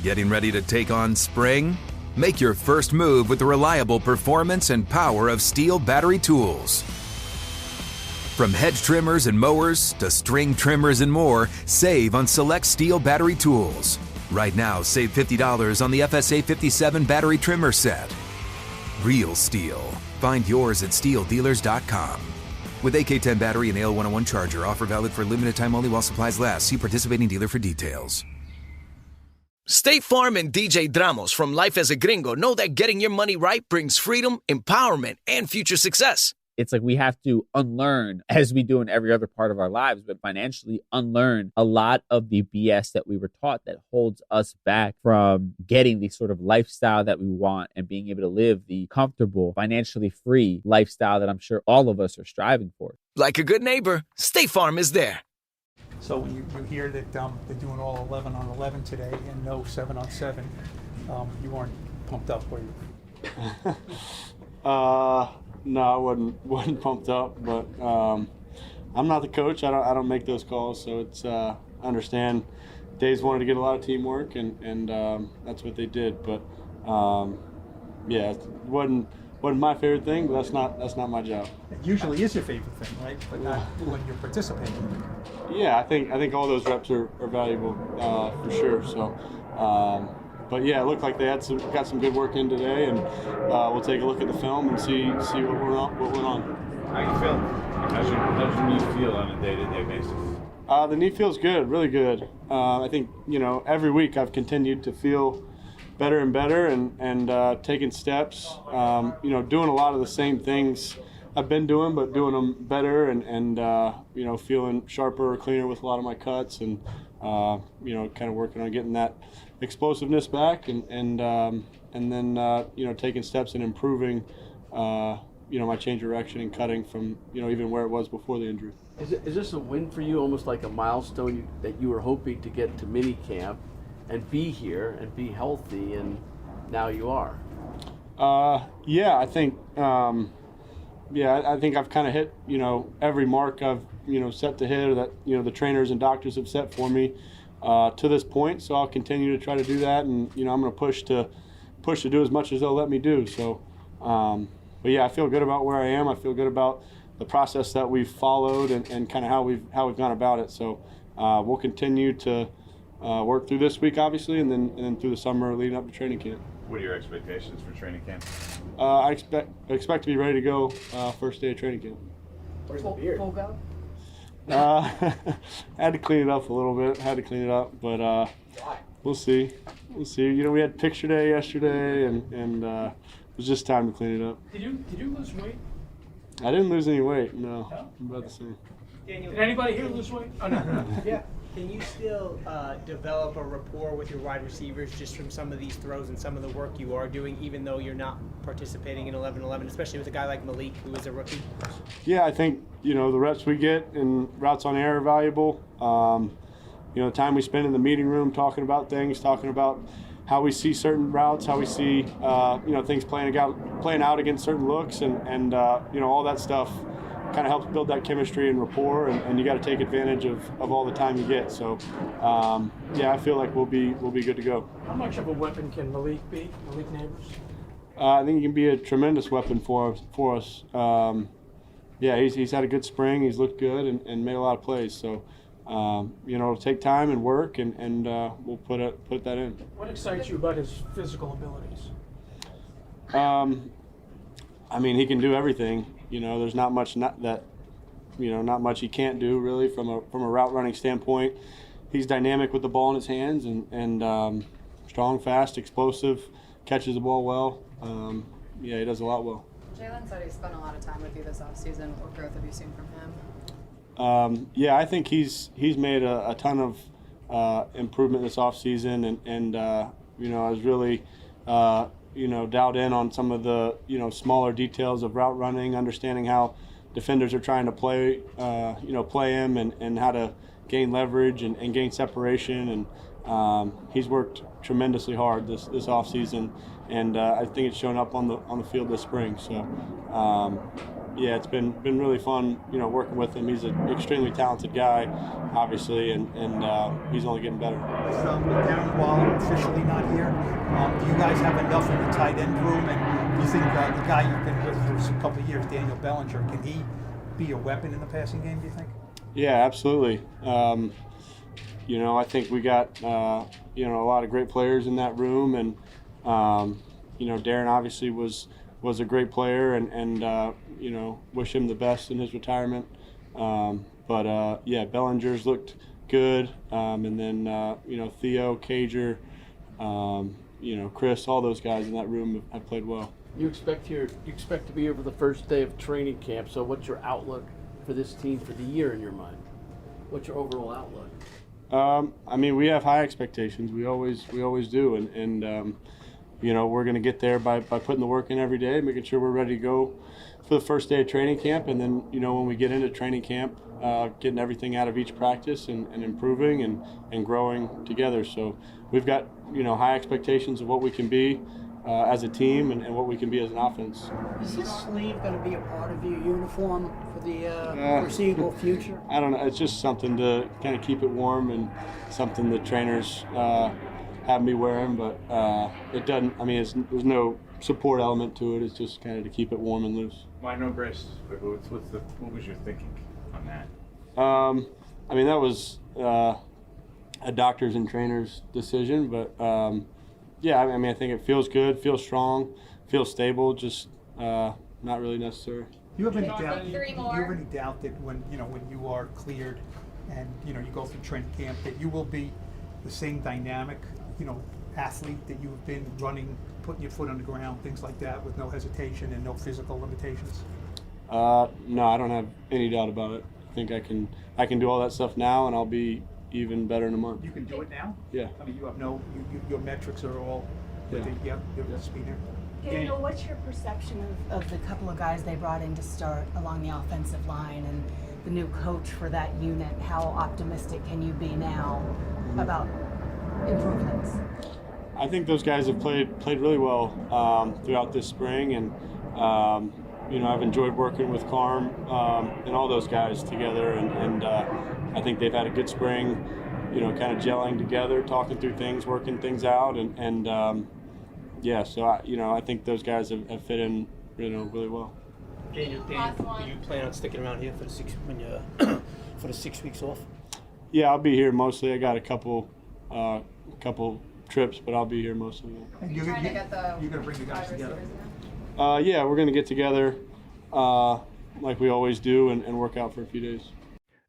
Getting ready to take on spring? Make your first move with the reliable performance and power of Steel battery tools. From hedge trimmers and mowers to string trimmers and more, save on select Steel battery tools. Right now, save $50 on the FSA 57 battery trimmer set. Real Steel. Find yours at steeldealers.com. With AK-10 battery and AL101 charger, offer valid for limited time only while supplies last. See participating dealer for details. State Farm and DJ Dramos from Life as a Gringo know that getting your money right brings freedom, empowerment, and future success. It's like we have to unlearn, as we do in every other part of our lives, but financially unlearn a lot of the BS that we were taught that holds us back from getting the sort of lifestyle that we want and being able to live the comfortable, financially free lifestyle that I'm sure all of us are striving for. Like a good neighbor, State Farm is there. So when you hear that they're doing all 11 on 11 today and no 7 on 7, you weren't pumped up, were you? No, I wasn't pumped up, but I'm not the coach. I don't make those calls, so it's I understand. Dave's wanted to get a lot of teamwork, and that's what they did. But yeah, it wasn't my favorite thing, but that's not my job. It usually is your favorite thing, right? But not when you're participating. Yeah, I think all those reps are valuable for sure. So, but yeah, it looked like they got some good work in today, and we'll take a look at the film and see what went on. How you feel? How's your knee feel on a day-to-day basis? The knee feels good, really good. I think every week I've continued to feel better and better, and taking steps. Doing a lot of the same things I've been doing, but doing them better, and feeling sharper or cleaner with a lot of my cuts, and kind of working on getting that explosiveness back, and then taking steps and improving my change of direction and cutting from even where it was before the injury. Is this a win for you, almost like a milestone that you were hoping to get to minicamp and be here and be healthy, and now you are? Yeah, I think I think I've kind of hit every mark I've set to hit, or that the trainers and doctors have set for me to this point. So I'll continue to try to do that, and I'm going to push to do as much as they'll let me do. So, but yeah, I feel good about where I am. I feel good about the process that we've followed, and kind of how we've gone about it. So we'll continue to work through this week, obviously, and then through the summer leading up to training camp. What are your expectations for training camp? I expect to be ready to go first day of training camp. Where's the beard? Full go? Had to clean it up a little bit. But we'll see. We had picture day yesterday, and it was just time to clean it up. Did you lose weight? I didn't lose any weight. No, I'm about the same. Did anybody here lose weight? Oh no. Yeah. Can you still develop a rapport with your wide receivers just from some of these throws and some of the work you are doing, even though you're not participating in 11-11, especially with a guy like Malik, who is a rookie? Yeah, I think the reps we get in routes on air are valuable. The time we spend in the meeting room talking about things, talking about how we see certain routes, how we see things playing out against certain looks, and all that stuff kind of helps build that chemistry and rapport, and you got to take advantage of all the time you get. So, I feel like we'll be good to go. How much of a weapon can Malik be, Malik Neighbors? I think he can be a tremendous weapon for us. He's had a good spring. He's looked good and made a lot of plays. So, it'll take time and work, and we'll put that in. What excites you about his physical abilities? He can do everything. There's not much not much he can't do really from a route running standpoint. He's dynamic with the ball in his hands, and strong, fast, explosive, catches the ball well. He does a lot well. Jalen said he spent a lot of time with you this offseason. What growth have you seen from him? I think he's made a ton of improvement this offseason, and I was really dialed in on some of the smaller details of route running, understanding how defenders are trying to play him, and how to gain leverage and gain separation, and he's worked tremendously hard this offseason, and I think it's shown up on the field this spring. So yeah, it's been really fun, working with him. He's an extremely talented guy, obviously, and he's only getting better. With Darren Waller officially not here, do you guys have enough in the tight end room? And do you think the guy you've been with for a couple of years, Daniel Bellinger, can he be a weapon in the passing game, do you think? Yeah, absolutely. I think we got, a lot of great players in that room, and, Darren obviously was a great player, and wish him the best in his retirement. Bellinger's looked good, and then, Theo, Cager, Chris, all those guys in that room have played well. You expect to be here for the first day of training camp, so what's your outlook for this team for the year in your mind? What's your overall outlook? We have high expectations. We always do, and we're going to get there by putting the work in every day, making sure we're ready to go for the first day of training camp, and then when we get into training camp, getting everything out of each practice and improving and growing together. So we've got high expectations of what we can be as a team and what we can be as an offense. Is this sleeve going to be a part of your uniform for the foreseeable future? I don't know. It's just something to kind of keep it warm, and something the trainers have me wearing, but it doesn't. There's no support element to it. It's just kind of to keep it warm and loose. Why no brace? What was your thinking on that? That was a doctor's and trainer's decision, but I think it feels good, feels strong, feels stable, just not really necessary. Do you have any doubt that when you are cleared and you go through training camp, that you will be the same dynamic athlete that you've been running, putting your foot on the ground, things like that, with no hesitation and no physical limitations? No, I don't have any doubt about it. I think I can do all that stuff now, and I'll be even better in a month. You can do it now? Yeah. You have your metrics are all within, you're the speed here. Daniel, what's your perception of the couple of guys they brought in to start along the offensive line and the new coach for that unit? How optimistic can you be now about improvements? I think those guys have played really well throughout this spring, and I've enjoyed working with Carm and all those guys together, and I think they've had a good spring, kind of gelling together, talking through things, working things out, so I think those guys have fit in, really well. Daniel, do you plan on sticking around here for the 6 weeks off? Yeah, I'll be here mostly. I got a couple trips, but I'll be here mostly. And you're going to bring the guys together? Yeah, we're going to get together like we always do and work out for a few days.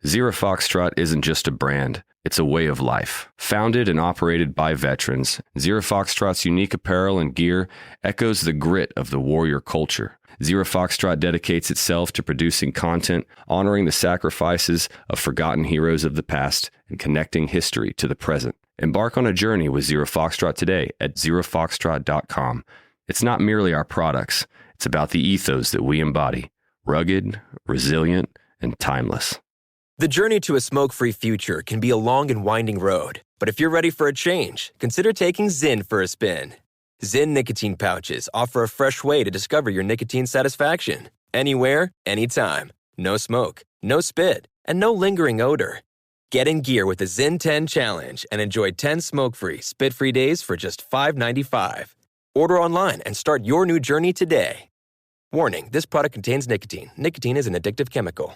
Zero Foxtrot isn't just a brand, it's a way of life. Founded and operated by veterans, Zero Foxtrot's unique apparel and gear echoes the grit of the warrior culture. Zero Foxtrot dedicates itself to producing content, honoring the sacrifices of forgotten heroes of the past, and connecting history to the present. Embark on a journey with Zero Foxtrot today at zerofoxtrot.com. It's not merely our products, it's about the ethos that we embody. Rugged, resilient, and timeless. The journey to a smoke-free future can be a long and winding road, but if you're ready for a change, consider taking Zyn for a spin. Zyn nicotine pouches offer a fresh way to discover your nicotine satisfaction. Anywhere, anytime. No smoke, no spit, and no lingering odor. Get in gear with the Zyn 10 Challenge and enjoy 10 smoke-free, spit-free days for just $5.95. Order online and start your new journey today. Warning, this product contains nicotine. Nicotine is an addictive chemical.